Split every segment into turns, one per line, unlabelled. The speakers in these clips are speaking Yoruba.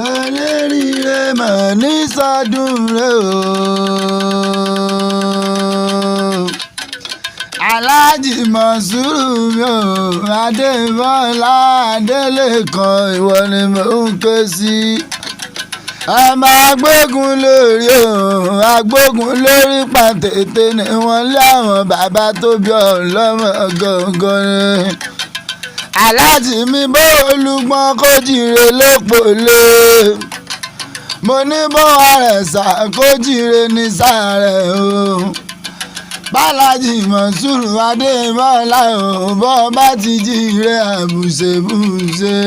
Eléríire mọ̀ ní sọ́dún rẹ̀ o. Aláàjì Mọ̀súrù mi ò Adébọ́lá Adélékan ìwọ ni mò ń ké sí. Ọmọ agbógun lórí o agbógun lórí pàtètè ni wọ́n lé àwọn bàbá tó bí ọlọ́mọ gangan ni. Aláàjì mi bó olùgbọ́n kó jire lépòlé. Mo ní bó àrẹ̀sà kó jire ní sàrẹ̀ o. Bálájì Mọ̀súrù Adébọ́lá o bọ́ bá ti jíire àbùṣebùṣe.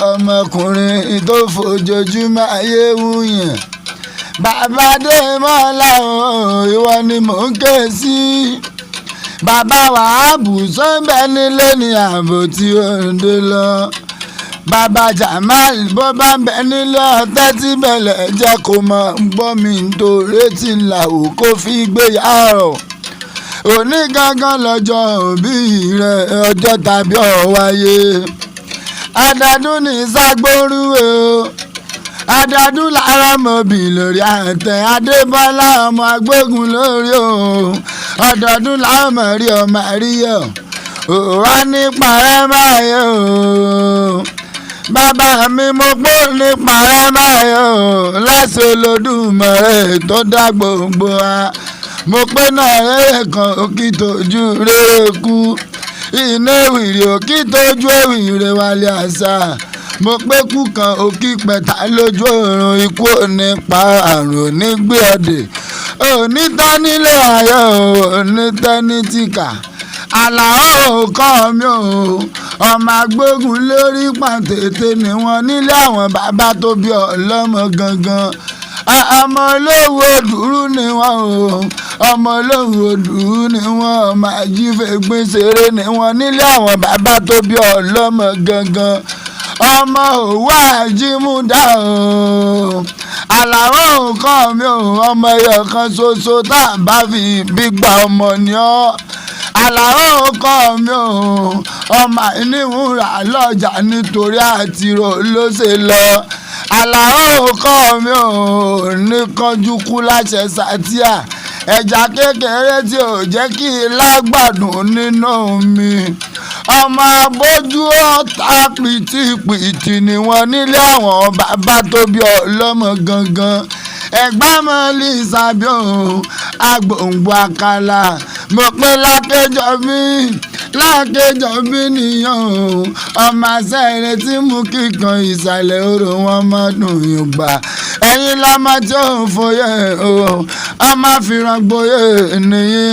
Ọmọkùnrin tó fojoojúmọ́ ayé wúyàn. Bàbá Adébọ́lá o ìwọ ni mò ń ké sí. Bàbá Wàhábù sọ́nbẹ́ nílé ní ààbò tí ó ń dé lọ. Bàbá Jamal bó bá ń bẹ nílé ọtẹ́ tí bẹ̀lẹ̀ jẹ́ kó mọ gbọ́ mi nítorí tí ń là ó kó fi gbéyàwó. Òní gangan lọ́jọ́ òbí rẹ̀ ọjọ́ tàbí ọ̀wáyé. Adádún ní ságbórúwé o. Adádún lára mọ̀bì lórí àtẹ Adébọ́lá ọmọ agbógun lórí o. Ọdọọdún làwọn mọ̀ rí ọmọ àríyọ̀ wá ní parẹ́máyé o. Bàbá mi mo pọ́ ní parẹ́máyé o. Láti Olódùmarè tó dá gbogbo wa. Mo pé náà rere kan òkì tójú rere kú. Iná ìwìrì òkì tójú ìwìrì wálé àṣà. Mo pé kú kan òkì pẹ̀tà lójú òrùn ikú òní pa àrùn òní gbé ọdẹ. Òní tán nílé ayọ̀ òní tán ní tìkà. Àlàó kọ́ mi o. Ọmọ agbógun lórí pàtètè ni wọ́n nílé àwọn bàbá tó bí ọlọ́mọ gangan. Ọmọ olówó dúró ni wọ́n o. Ọmọ olówó dúró ni wọ́n. Ọmọ ajífẹ́gbé ṣeré ni wọ́n nílé àwọn bàbá tó bí ọlọ́mọ gangan. Ọmọ òwú àjímúdá o. Àlàó kọ́ mi o. Ọmọ ẹyọ kan ṣoṣo tá à bá fi bí gba ọmọ ni ọ́. Àlàó kọ́ mi o. Ọmọ ìníwúrà lọ́jà nítorí àtirò ló ṣe lọ. Àlàó kọ́ mi o. Ní kánjú kú láṣẹ sátíà. Ẹja kékeré tí ò jẹ́ kí lágbàdùn nínú mi. Ọmọ abójú ọ̀tá pìtìpìtì ni wọ́n nílé àwọn bàbá tó bí ọlọ́mọ gangan. Ẹ̀gbá mọ́lì sábẹ́ o. Agbòǹgbò àkàlà mo pé lákéjọ bí nìyàn o. Ọmọ àṣẹrẹ tí mú kíkan ìsàlẹ̀ oró wọn mọ́dún yorùbá. Ẹ̀yin lọ́mọ tí ò ń foyè o. Ọmọ fìràn gboyè nìyí.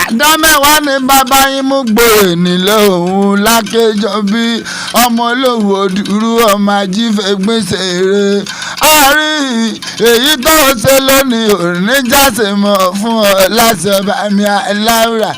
Àdá mẹ́wàá ni bàbá yín mú gbòòrè nílé òun lákéjọ bí. Ọmọ olówó dúró ọmọ ajífẹ́gbé ṣeré. Àrí èyí tó ṣe lónìí ò ní jáse mọ́ fún ọ láti ọba mi aláwùrà.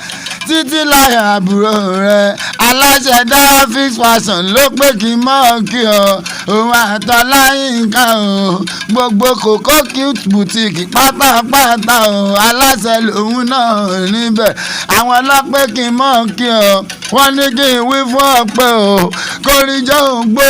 Títí láyọ̀ àbúrò rẹ̀ aláṣẹ Dáfíx fashion ló pé kí n mọ̀ kí ọ. Òun àtọ́láyínká o. Gbogbo Kòkó Cute boutique pátápátá o. Aláṣẹ lòun náà níbẹ̀. Àwọn ọlọ́pẹ́ kí n mọ̀ kí ọ. Wọ́n ní kí n wí fún ọ pé o. Kórìjọ́ òun gbó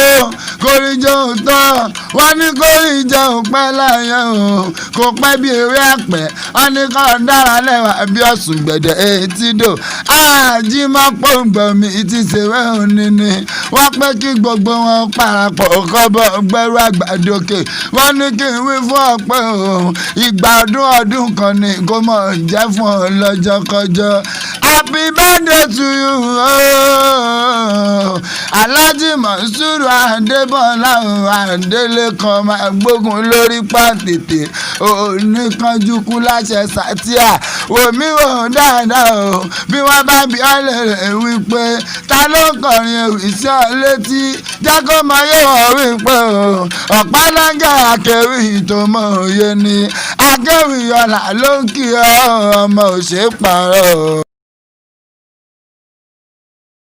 kórìjọ́ òun tọ́. Wọ́n ní kórìjọ́ òun pẹ́ láyé o. Kò pẹ́ bí ewé àpẹ́. Wọ́n ní kọ́ dára lẹ́wà bí ọ̀sùn gbẹ̀dẹ̀ etídò. Àjímọ́pọ̀ gbọ̀mí ti ṣèwé òní ni. Wọ́n pẹ́ kí gbogbo wọn parapọ̀ kọ́bọ̀ gbẹ́rú àgbàdókè. Wọ́n ní kí n wí fún ọ pé o. Ìgbà ọdún kan ni kó mọ̀ jẹ́ fún ọ lọ́jọ́ kọjọ́. Happy birthday to you o. Aláàjì Mọ̀súrù Adébọ́lá Adélékan máa gbógun lórí pàtètè. Òní kanjú kú láṣẹ sátíà. Wòmí wò dáadáa o. Bí wọ́n bá bí ọ lè rẹ̀ wípé ta ló kọrin ewì sí ọ létí. Jákó mọ yóò wọ̀ wípé o. Ọ̀pánágà akéwì tó mọ òye ni. Akéwì ọ̀là ló ń kí ọ ọmọ òṣèpàrọ̀.